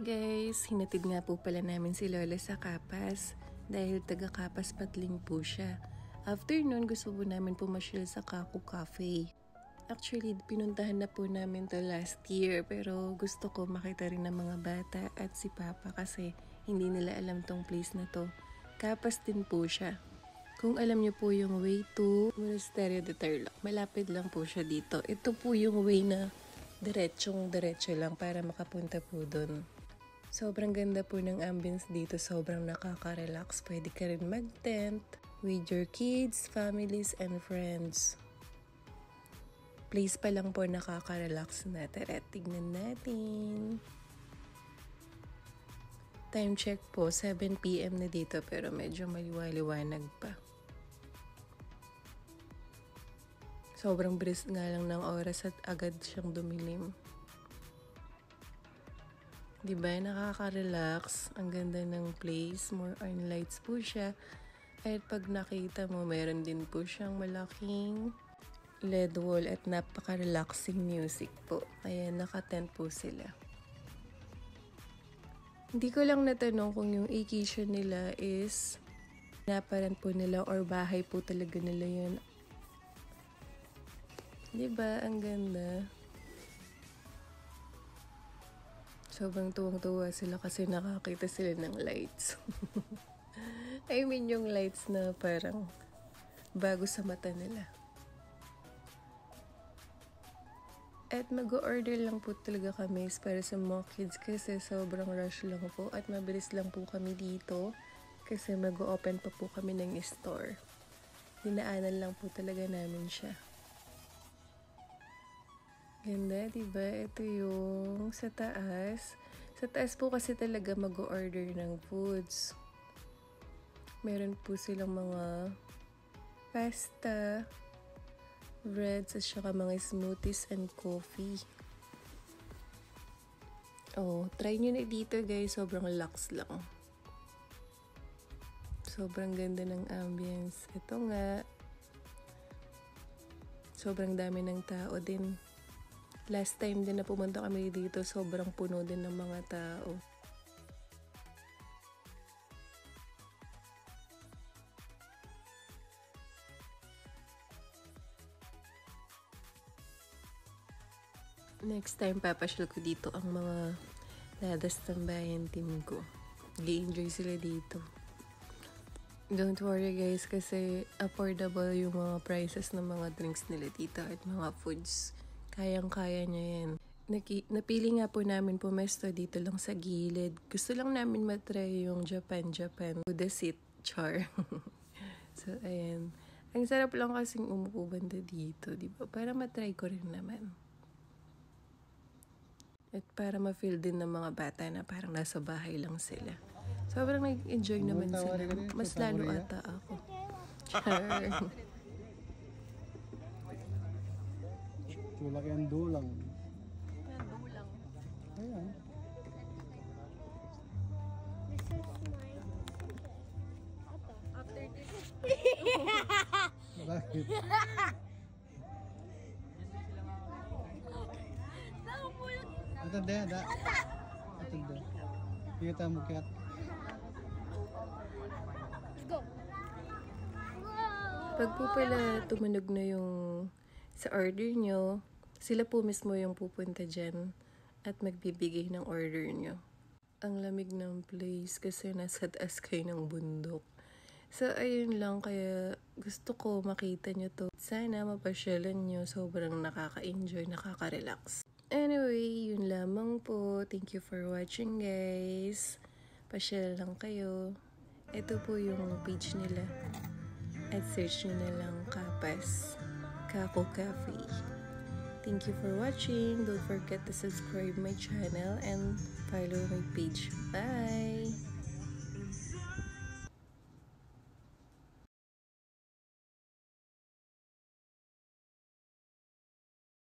guys! Hinatid nga po pala namin si Lola sa Kapas dahil taga Kapas Patling po siya. After nun, gusto po namin pumasyal sa Kaku Cafe. Actually, pinuntahan na po namin to last year pero gusto ko makita rin ng mga bata at si Papa kasi hindi nila alam tong place na to. Kapas din po siya. Kung alam niyo po yung way to Monasterio de Tarlac, malapit lang po siya dito. Ito po yung way na diretso lang para makapunta po dun. Sobrang ganda po ng ambience dito, sobrang nakaka-relax. Pwede ka rin mag-tent with your kids, families, and friends. Place pa lang po nakaka-relax na. Tara, tignan natin. Time check po, 7 PM na dito pero medyo maliwanag pa. Sobrang bilis nga lang ng oras at agad siyang dumilim. Diba? Nakaka-relax. Ang ganda ng place. More on lights po siya. At pag nakita mo, meron din po siyang malaking LED wall at napaka-relaxing music po. Ayan, naka-tent po sila. Hindi ko lang natanong kung yung vacation nila is naparan po nila or bahay po talaga nila yun. Diba? Ang ganda. Sobrang tuwang-tuwa sila kasi nakakita sila ng lights. I mean yung lights na parang bago sa mata nila. At mag-order lang po talaga kami para sa mga kids kasi sobrang rush lang po at mabilis lang po kami dito kasi mag-open pa po kami ng store. Dinaanan lang po talaga namin siya. Ganda, diba? Ito yung sa taas. Sa taas po kasi talaga mag-order ng foods. Meron po silang mga pasta, breads, at saka mga smoothies and coffee. Oh, try nyo na dito guys. Sobrang lax lang. Sobrang ganda ng ambience. Ito nga. Sobrang dami ng tao din. Last time din na pumunta kami dito, sobrang puno din ng mga tao. Next time, papasyal ko dito ang mga ladas tambayan team ko. Nag-enjoy sila dito. Don't worry guys, kasi affordable yung mga prices ng mga drinks nila dito at mga foods. Kayang-kaya niya yan. Napili nga po namin pumesto dito lang sa gilid. Gusto lang namin matry yung Japan Buddha seat char. So, ayan. Ang sarap lang kasing umupo banda dito, di ba? Para matry ko rin naman. At para ma-feel din ng mga bata na parang nasa bahay lang sila. Sobrang nag-enjoy naman sila. Mas lalo ata ako. Char. Tulak yan dulang. Yan, dulang. Ayan. This is mine. After this. Bakit? Ito din, da. Ito din. Kita mo kaya. Let's go. Pag po pala tumunog na yung sa order nyo, sila po mismo yung pupunta dyan at magbibigay ng order nyo. Ang lamig ng place kasi nasa taas kayo ng bundok. So, ayun lang. Kaya gusto ko makita nyo to. Sana mapasyalan nyo. Sobrang nakaka-enjoy, nakaka-relax. Anyway, yun lamang po. Thank you for watching guys. Pasyal lang kayo. Ito po yung page nila. At search nyo na lang Kapas Kaku Cafe. Thank you for watching. Don't forget to subscribe my channel and follow my page. Bye!